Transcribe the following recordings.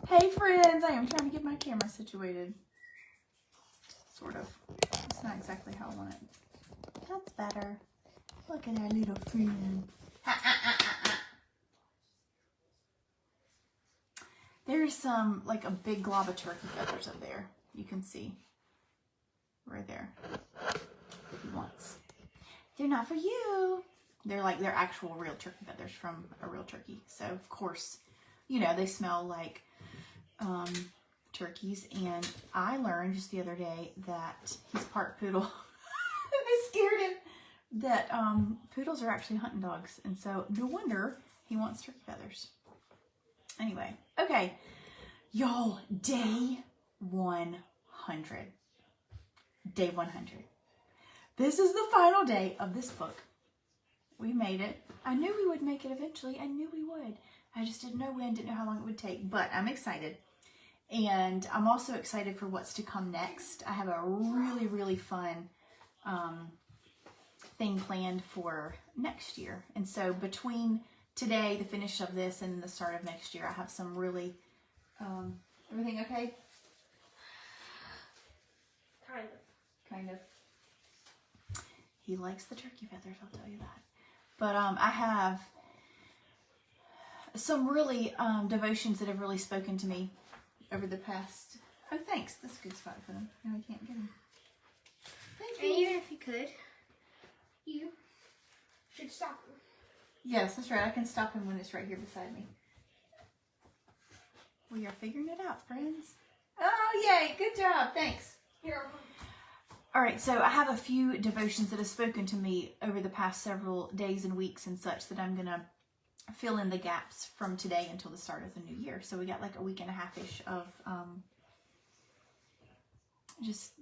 Hey friends, I am trying to get my camera situated. Sort of. It's not exactly how I want it. That's better. Look at our little friend. There's some, like a big glob of turkey feathers up there. You can see. Right there. Once. They're not for you. They're actual real turkey feathers from a real turkey. So, of course, you know, they smell like turkeys. And I learned just the other day that he's part poodle. I scared him. That poodles are actually hunting dogs. And so, no wonder he wants turkey feathers. Anyway, okay. Y'all, day 100. Day 100. This is the final day of this book. We made it. I knew we would make it eventually. I knew we would. I just didn't know when, didn't know how long it would take. But I'm excited. And I'm also excited for what's to come next. I have a really, really fun thing planned for next year. And so between today, the finish of this, and the start of next year, I have some really... everything okay? Kind of. He likes the turkey feathers, I'll tell you that. But I have some really devotions that have really spoken to me over the past... Oh, thanks. That's a good spot for them. No, I can't get them. Thank you. And even if you could, you should stop him. Yes, that's right. I can stop him when it's right here beside me. We are figuring it out, friends. Oh, yay. Good job. Thanks. Here. All right, so I have a few devotions that have spoken to me over the past several days and weeks and such that I'm going to fill in the gaps from today until the start of the new year. So we got like a week and a half-ish of just,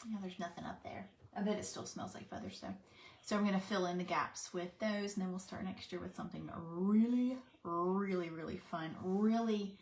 you know, there's nothing up there. I bet it still smells like feathers though. So I'm going to fill in the gaps with those, and then we'll start next year with something really, really, really fun. Really,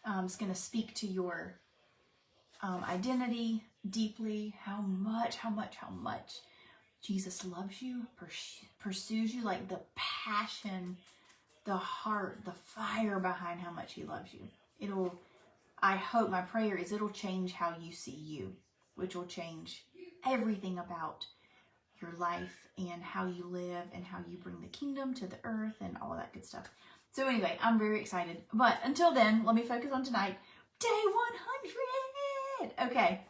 it's going to speak to your identity deeply, how much Jesus loves you, pursues you, like the passion, the heart, the fire behind how much he loves you. I hope, my prayer is it'll change how you see you, which will change everything about your life and how you live and how you bring the kingdom to the earth and all of that good stuff. So anyway, I'm very excited. But until then, let me focus on tonight. Day 100! Okay.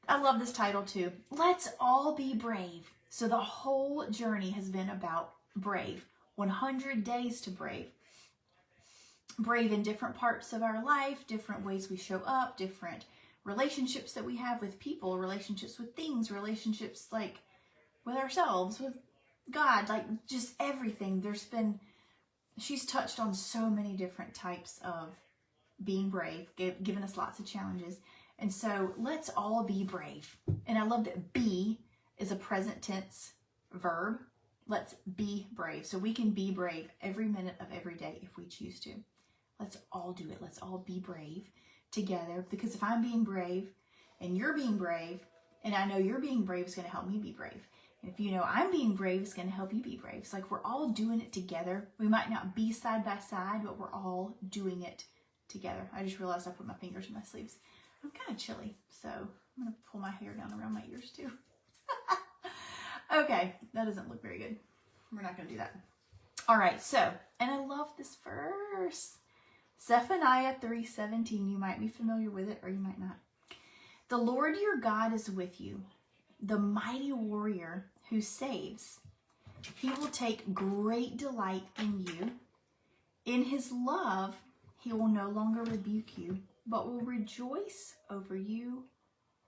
I love this title too. Let's all be brave. So the whole journey has been about brave. 100 days to brave. Brave in different parts of our life, different ways we show up, different relationships that we have with people, relationships with things, relationships like with ourselves, with God, like just everything. She's touched on so many different types of being brave, given us lots of challenges. And so let's all be brave. And I love that be is a present tense verb. Let's be brave. So we can be brave every minute of every day if we choose to. Let's all do it. Let's all be brave together. Because if I'm being brave and you're being brave, and I know you're being brave, is going to help me be brave. And if you know I'm being brave, it's going to help you be brave. It's like we're all doing it together. We might not be side by side, but we're all doing it together. I just realized I put my fingers in my sleeves. I'm kind of chilly, so I'm going to pull my hair down around my ears too. Okay, that doesn't look very good. We're not going to do that. All right, so, and I love this verse. Zephaniah 3:17. You might be familiar with it or you might not. The Lord your God is with you, the mighty warrior who saves. He will take great delight in you. In his love, he will no longer rebuke you, but will rejoice over you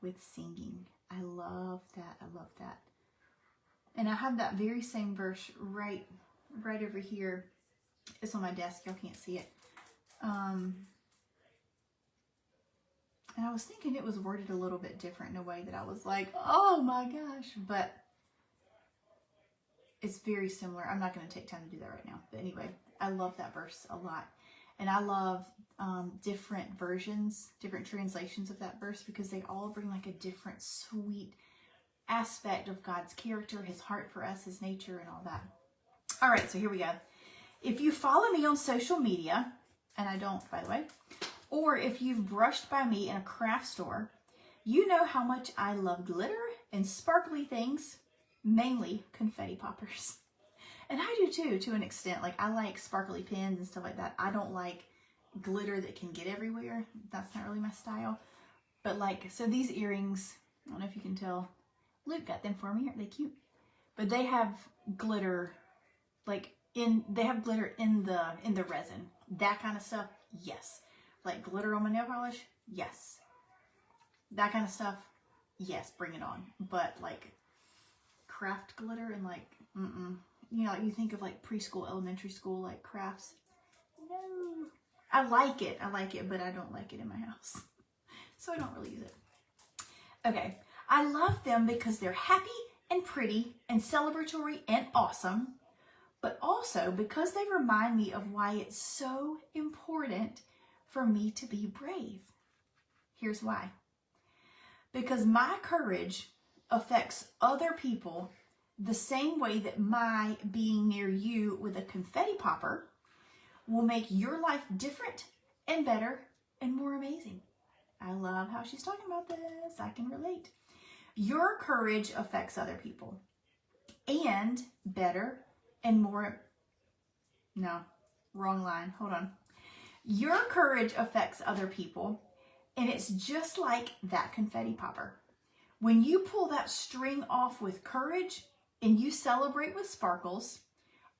with singing. I love that. I love that. And I have that very same verse right over here. It's on my desk. Y'all can't see it. And I was thinking it was worded a little bit different in a way that I was like, oh my gosh. But it's very similar. I'm not going to take time to do that right now. But anyway, I love that verse a lot. And I love different versions, different translations of that verse, because they all bring like a different sweet aspect of God's character, his heart for us, his nature, and all that. All right, so here we go. If you follow me on social media, and I don't, by the way, Or if you've brushed by me in a craft store, you know how much I love glitter and sparkly things, mainly confetti poppers. And I do too, to an extent. Like, I like sparkly pins and stuff like that. I don't like glitter that can get everywhere. That's not really my style. But like, so these earrings, I don't know if you can tell, Luke got them for me. Aren't they cute? But they have glitter, like they have glitter in the resin. That kind of stuff, yes. Like glitter on my nail polish, yes. That kind of stuff, yes, bring it on. But like craft glitter and like, you know, you think of like preschool, elementary school, like crafts. No. I like it, but I don't like it in my house. So I don't really use it. Okay, I love them because they're happy and pretty and celebratory and awesome, but also because they remind me of why it's so important for me to be brave. Here's why. Because my courage affects other people the same way that my being near you with a confetti popper will make your life different and better and more amazing. I love how she's talking about this. I can relate. Your courage affects other people. And better and more... No, wrong line. Hold on. Your courage affects other people, and it's just like that confetti popper. When you pull that string off with courage and you celebrate with sparkles,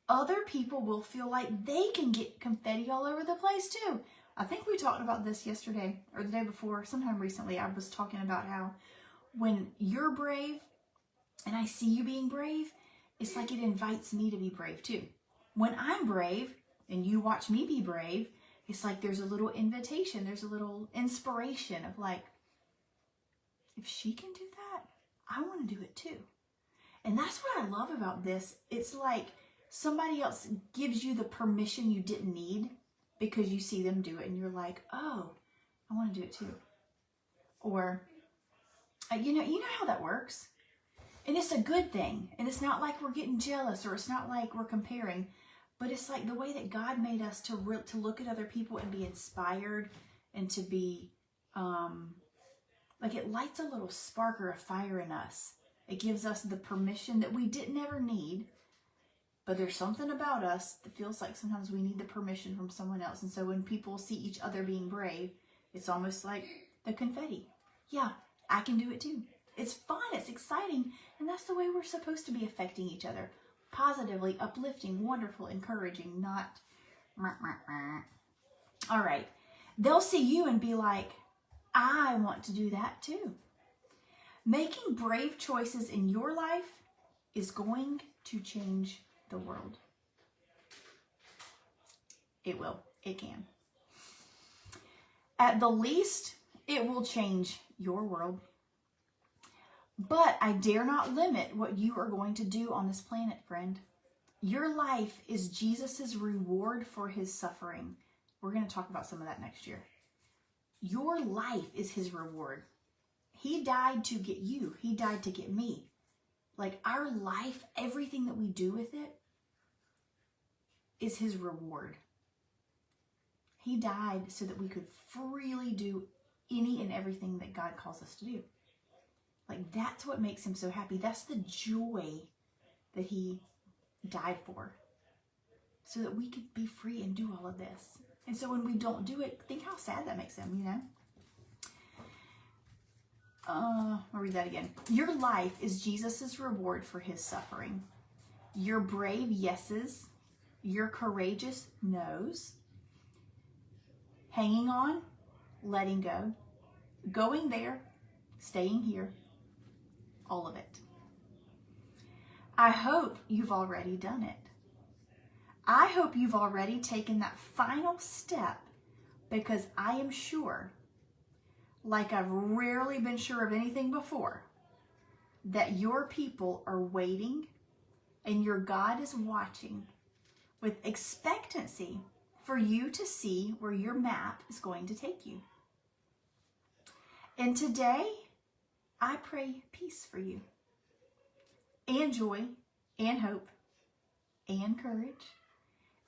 other people will feel like they can get confetti all over the place too. I think we talked about this yesterday or the day before, sometime recently. I was talking about how when you're brave and I see you being brave, it's like it invites me to be brave too. When I'm brave and you watch me be brave, it's like there's a little invitation, there's a little inspiration of like, if she can do that, I want to do it too. And that's what I love about this. It's like somebody else gives you the permission you didn't need because you see them do it and you're like, oh, I want to do it too. Or, you know how that works. And it's a good thing. And it's not like we're getting jealous or it's not like we're comparing. But it's like the way that God made us to look at other people and be inspired and to be, like it lights a little spark or a fire in us. It gives us the permission that we didn't ever need. But there's something about us that feels like sometimes we need the permission from someone else. And so when people see each other being brave, it's almost like the confetti. Yeah, I can do it too. It's fun, it's exciting, and that's the way we're supposed to be affecting each other. Positively, uplifting, wonderful, encouraging, not... All right. They'll see you and be like, I want to do that too. Making brave choices in your life is going to change the world. It will. It can. At the least, it will change your world. But I dare not limit what you are going to do on this planet, friend. Your life is Jesus's reward for his suffering. We're going to talk about some of that next year. Your life is his reward. He died to get you. He died to get me. Like our life, everything that we do with it is his reward. He died so that we could freely do any and everything that God calls us to do. Like that's what makes him so happy. That's the joy that he died for. So that we could be free and do all of this. And so when we don't do it, think how sad that makes him, you know? I'll read that again. Your life is Jesus's reward for his suffering. Your brave yeses, your courageous no's, hanging on, letting go, going there, staying here, all of it. I hope you've already done it. I hope you've already taken that final step because I am sure, like I've rarely been sure of anything before, that your people are waiting and your God is watching with expectancy for you to see where your map is going to take you. And today, I pray peace for you, and joy, and hope, and courage,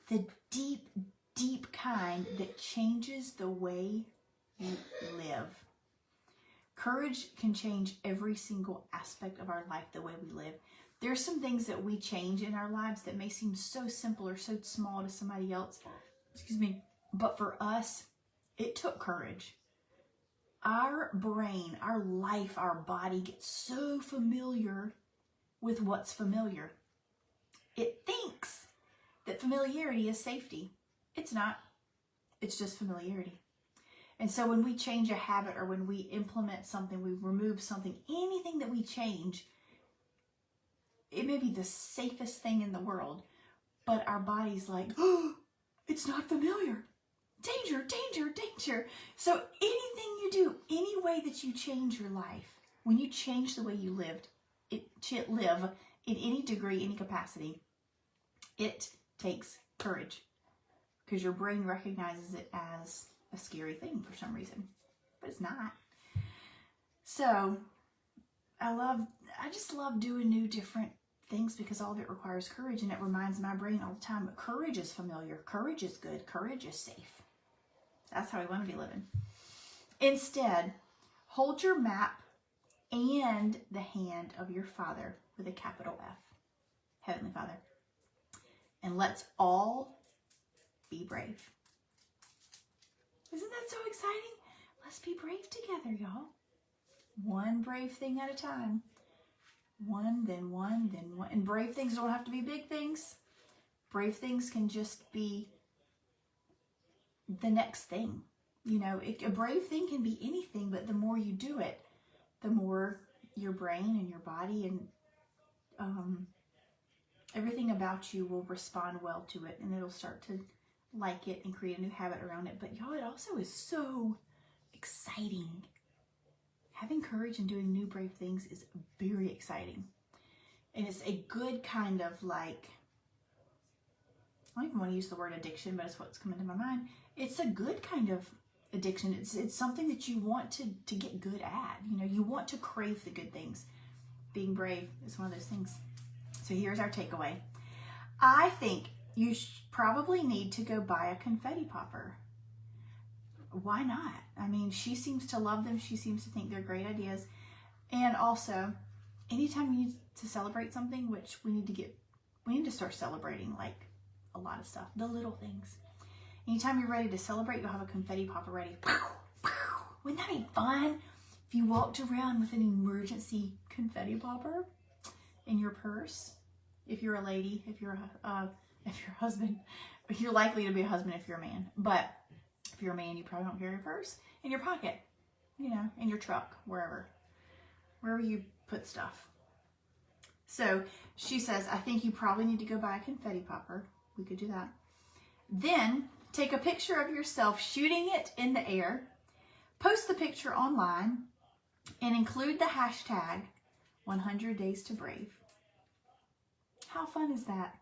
the deep, deep kind that changes the way you live. Courage can change every single aspect of our life, the way we live. There's some things that we change in our lives that may seem so simple or so small to somebody else. Excuse me. But for us, it took courage. Our brain, our life, our body gets so familiar with what's familiar. It thinks that familiarity is safety. It's not. It's just familiarity. And so when we change a habit or when we implement something, we remove something, anything that we change, it may be the safest thing in the world, but our body's like, oh, it's not familiar. Danger, danger, danger. So anything you do, any way that you change your life, when you change the way you live in any degree, any capacity, it takes courage because your brain recognizes it as a scary thing for some reason, but it's not. So I just love doing new, different things because all of it requires courage, and it reminds my brain all the time, courage is familiar, courage is good, courage is safe. That's how we want to be living. Instead, hold your map and the hand of your Father with a capital F, Heavenly Father, and let's all be brave. Isn't that so exciting? Let's be brave together, y'all. One brave thing at a time. One, then one, then one. And brave things don't have to be big things. Brave things can just be the next thing. You know, a brave thing can be anything, but the more you do it, the more your brain and your body and everything about you will respond well to it, and it'll start to like it and create a new habit around it. But y'all, it also is so exciting. Having courage and doing new brave things is very exciting. And it's a good kind of like, I don't even want to use the word addiction, but it's what's coming to my mind. It's a good kind of addiction. It's something that you want to get good at. You know, you want to crave the good things. Being brave is one of those things. So here's our takeaway. I think you probably need to go buy a confetti popper. Why not? I mean, she seems to love them. She seems to think they're great ideas. And also, anytime you need to celebrate something, which we need to start celebrating like a lot of stuff, the little things. Anytime you're ready to celebrate, you'll have a confetti popper ready. Wouldn't that be fun? If you walked around with an emergency confetti popper in your purse, if you're a lady, if you're a husband, you're likely to be a husband if you're a man. But if you're a man, you probably don't carry a purse in your pocket, you know, in your truck, wherever you put stuff. So she says, I think you probably need to go buy a confetti popper. We could do that. Then take a picture of yourself shooting it in the air, post the picture online, and include the hashtag 100 Days to Brave. How fun is that?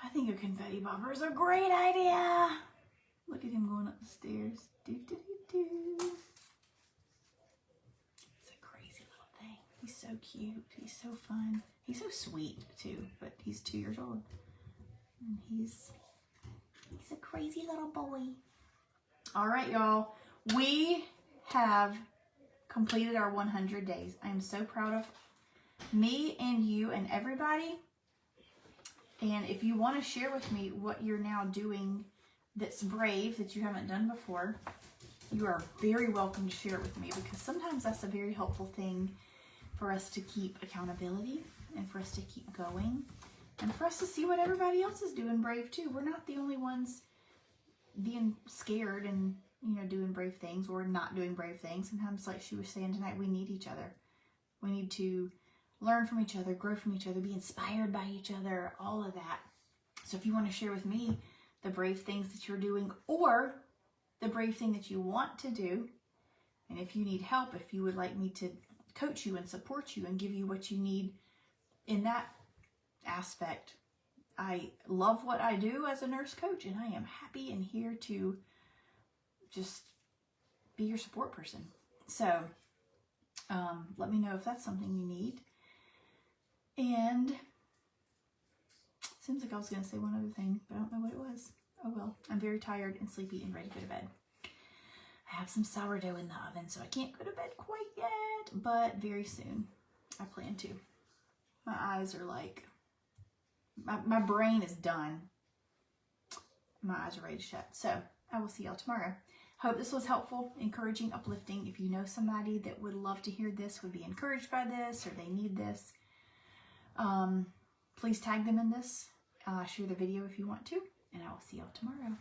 I think a confetti popper is a great idea. Look at him going up the stairs. Do, do, do, do. It's a crazy little thing. He's so cute. He's so fun. He's so sweet too, but he's 2 years old. And he's a crazy little boy. All right, y'all. We have completed our 100 days. I am so proud of me and you and everybody. And if you want to share with me what you're now doing that's brave, that you haven't done before, you are very welcome to share it with me, because sometimes that's a very helpful thing for us to keep accountability and for us to keep going and for us to see what everybody else is doing brave too. We're not the only ones being scared and, you know, doing brave things or not doing brave things. Sometimes, like she was saying tonight, we need each other. We need to learn from each other, grow from each other, be inspired by each other, all of that. So if you want to share with me the brave things that you're doing or the brave thing that you want to do, and if you need help, if you would like me to coach you and support you and give you what you need in that aspect, I love what I do as a nurse coach, and I am happy and here to just be your support person. So let me know if that's something you need. And it seems like I was going to say one other thing, but I don't know what it was. Oh well, I'm very tired and sleepy and ready to go to bed. I have some sourdough in the oven, so I can't go to bed quite yet, but very soon I plan to. My eyes are like, my brain is done. My eyes are ready to shut. So I will see y'all tomorrow. Hope this was helpful, encouraging, uplifting. If you know somebody that would love to hear this, would be encouraged by this, or they need this, please tag them in this. Share the video if you want to, and I will see y'all tomorrow.